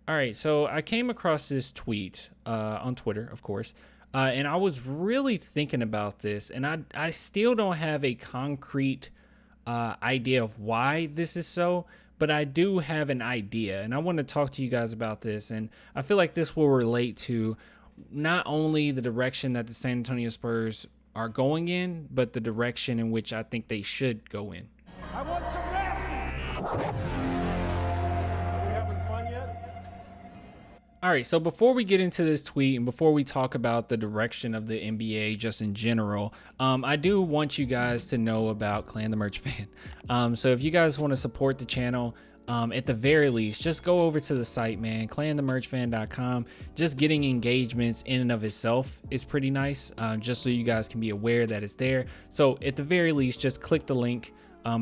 All right, so I came across this tweet on Twitter, of course, and I was really thinking about this, and I still don't have a concrete idea of why this is so, but I do have an idea, and I want to talk to you guys about this, and I feel like this will relate to not only the direction that the San Antonio Spurs are going in, but the direction in which I think they should go in. I want some nasty. Are we having fun yet? All right, so before we get into this tweet and before we talk about the direction of the NBA just in general, I do want you guys to know about Clan the Merch Fan. So if you guys want to support the channel, at the very least, just go over to the site, man, clanthemerchfan.com. Just getting engagements in and of itself is pretty nice, just so you guys can be aware that it's there. So at the very least, just click the link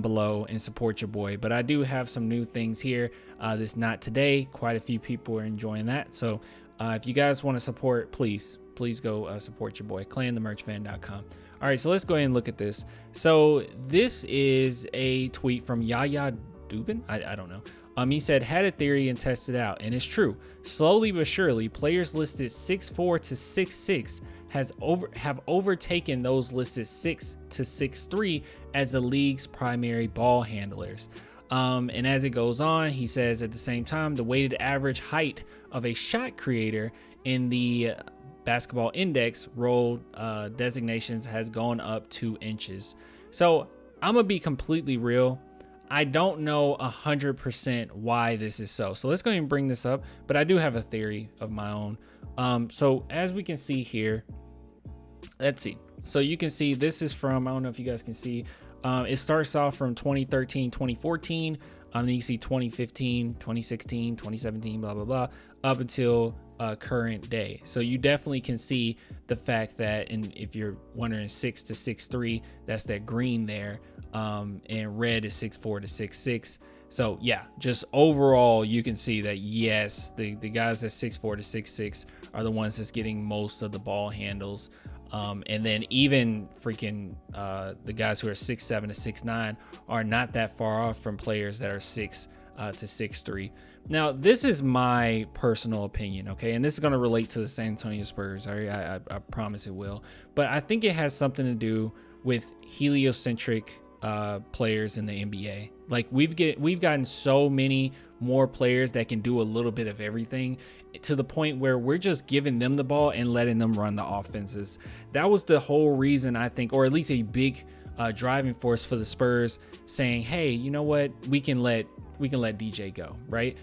below and support your boy. But I do have some new things here. This not today. Quite a few people are enjoying that. So if you guys want to support, please go support your boy, clanthemerchfan.com. All right, so let's go ahead and look at this. So this is a tweet from Yaya Dubin. I don't know. He said, had a theory and tested out, and it's true. Slowly but surely, players listed 6'4" to 6'6" have overtaken those listed 6 to 6'3" as the league's primary ball handlers. And as it goes on, he says at the same time, the weighted average height of a shot creator in the basketball index role designations has gone up 2 inches. So I'm gonna be completely real. I don't know 100% why this is so. So let's go ahead and bring this up, but I do have a theory of my own. So as we can see here, let's see. So you can see this is from, I don't know if you guys can see, it starts off from 2013, 2014. Then you see 2015, 2016, 2017, blah, blah, blah, up until current day. So you definitely can see the fact that, and if you're wondering 6 to 6'3", that's that green there. And red is 6'4" to 6'6". So yeah, just overall, you can see that yes, the guys that 6'4" to 6'6" are the ones that's getting most of the ball handles. And then even freaking the guys who are 6'7" to 6'9" are not that far off from players that are 6 to 6'3". Now, this is my personal opinion, okay? And this is going to relate to the San Antonio Spurs. I promise it will. But I think it has something to do with heliocentric players in the NBA. Like we've gotten so many more players that can do a little bit of everything, to the point where we're just giving them the ball and letting them run the offenses. That was the whole reason, I think, or at least a big driving force for the Spurs saying, hey, you know what, we can let DJ go, right?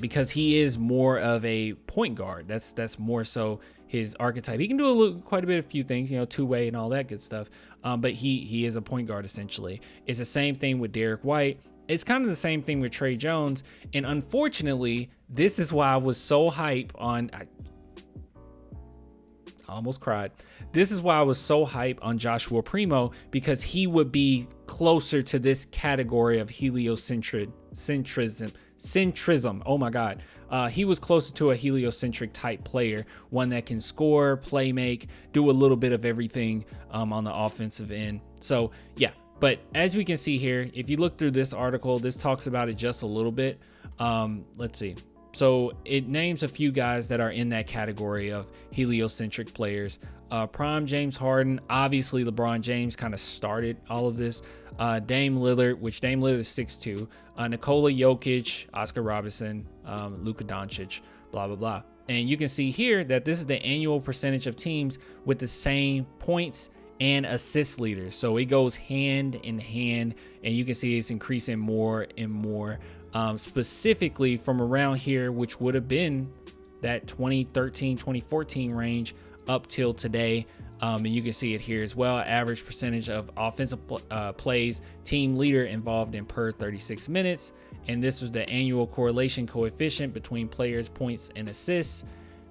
Because he is more of a point guard. That's more so his archetype. He can do quite a bit of few things, you know, two-way and all that good stuff. But he is a point guard essentially. It's the same thing with Derek White. It's kind of the same thing with Trey Jones. And unfortunately, this is why I was so hype on. I almost cried. This is why I was so hype on Joshua Primo, because he would be closer to this category of heliocentrism. Oh my God. He was closer to a heliocentric type player, one that can score, play make, do a little bit of everything on the offensive end. So yeah, but as we can see here, if you look through this article, this talks about it just a little bit. Let's see. So it names a few guys that are in that category of heliocentric players. Prime James Harden, obviously LeBron James kind of started all of this. Dame Lillard, which Dame Lillard is 6'2". Nikola Jokic, Oscar Robertson, Luka Doncic, blah, blah, blah. And you can see here that this is the annual percentage of teams with the same points and assist leaders. So it goes hand in hand, and you can see it's increasing more and more, specifically from around here, which would have been that 2013, 2014 range up till today. And you can see it here as well. Average percentage of offensive plays, team leader involved in per 36 minutes. And this was the annual correlation coefficient between players' points and assists.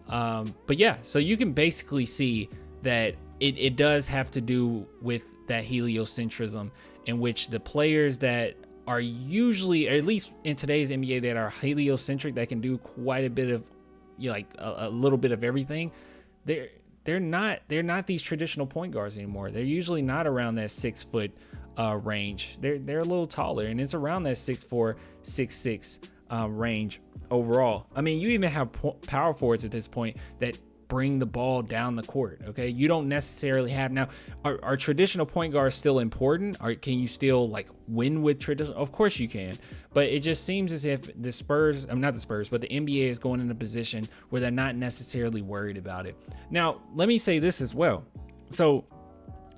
But yeah, so you can basically see that it does have to do with that heliocentrism, in which the players that are usually, or at least in today's NBA, that are heliocentric, that can do quite a bit of, you know, like a little bit of everything, they're not these traditional point guards anymore. They're usually not around that 6 foot range. They're a little taller, and it's around that 6'4", 6'6" range overall. I mean, you even have power forwards at this point that bring the ball down the court. Okay, you don't necessarily have now. Are traditional point guards still important? Or can you still like win with traditional? Of course you can, but it just seems as if the Spurs, I'm not the Spurs, but the NBA is going in a position where they're not necessarily worried about it. Now, let me say this as well. So,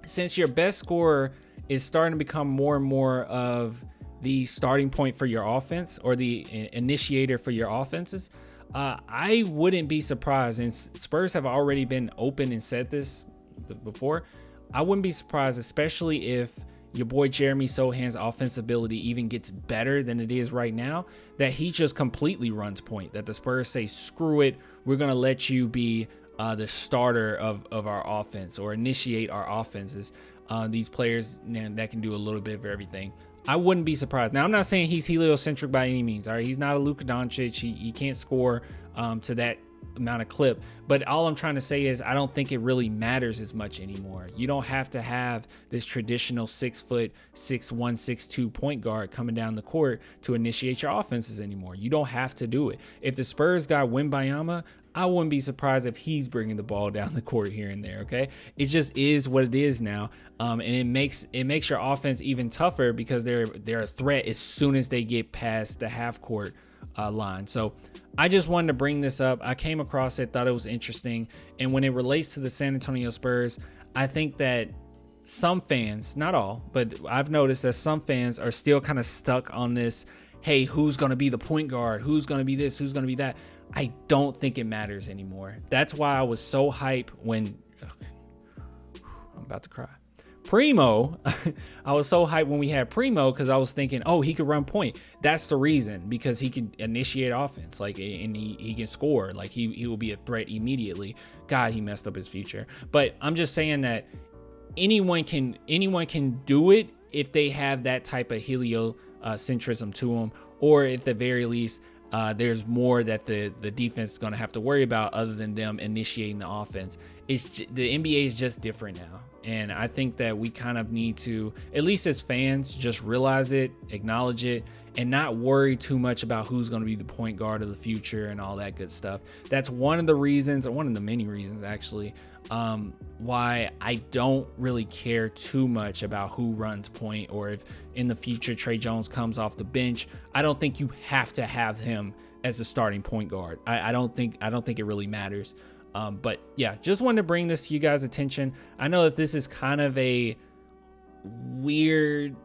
since your best scorer is starting to become more and more of the starting point for your offense or the initiator for your offenses, I wouldn't be surprised, and Spurs have already been open and said this before, I wouldn't be surprised, especially if your boy Jeremy Sohan's offensive ability even gets better than it is right now, that he just completely runs point, that the Spurs say, screw it, we're going to let you be the starter of our offense or initiate our offenses. These players that can do a little bit of everything. I wouldn't be surprised. Now, I'm not saying he's heliocentric by any means. All right, he's not a Luka Doncic. He can't score to that amount of clip. But all I'm trying to say is I don't think it really matters as much anymore. You don't have to have this traditional 6 foot, 6'1", 6'2" point guard coming down the court to initiate your offenses anymore. You don't have to do it. If the Spurs got Wembanyama, I wouldn't be surprised if he's bringing the ball down the court here and there. Okay, it just is what it is now, and it makes your offense even tougher because they're a threat as soon as they get past the half court line. So I just wanted to bring this up. I came across it, thought it was interesting, and when it relates to the San Antonio Spurs, I think that some fans, not all, but I've noticed that some fans are still kind of stuck on this. Hey, who's going to be the point guard? Who's going to be this? Who's going to be that? I don't think it matters anymore. That's why I was so hyped when I'm about to cry. Primo, I was so hyped when we had Primo because I was thinking, oh, he could run point. That's the reason, because he can initiate offense, like, and he can score. Like he will be a threat immediately. God, he messed up his future. But I'm just saying that anyone can do it if they have that type of heliocentrism to them, or at the very least, there's more that the defense is going to have to worry about other than them initiating the offense. The NBA is just different now. And I think that we kind of need to, at least as fans, just realize it, acknowledge it, and not worry too much about who's going to be the point guard of the future and all that good stuff. That's one of the reasons, or one of the many reasons actually, why I don't really care too much about who runs point, or if in the future Trey Jones comes off the bench. I don't think you have to have him as the starting point guard. I don't think it really matters. But yeah, just wanted to bring this to you guys' attention. I know that this is kind of a weird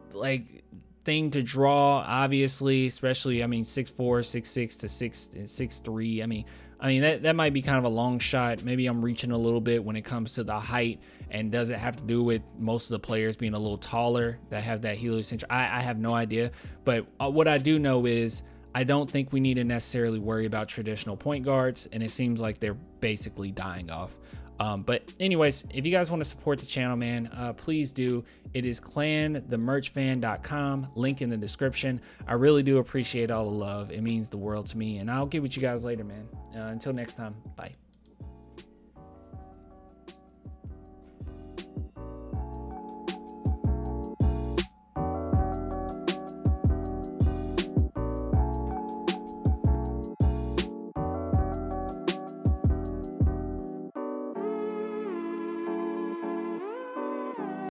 thing to draw, obviously, especially, I mean, 6'4", 6'6" to 6'3". I mean that might be kind of a long shot. Maybe I'm reaching a little bit when it comes to the height, and does it have to do with most of the players being a little taller that have that heliocentric? I have no idea. But what I do know is I don't think we need to necessarily worry about traditional point guards, and it seems like they're basically dying off. But anyways, if you guys want to support the channel, man, please do. It is clanthemerchfan.com, link in the description. I really do appreciate all the love. It means the world to me, and I'll get with you guys later, man. Until next time, bye.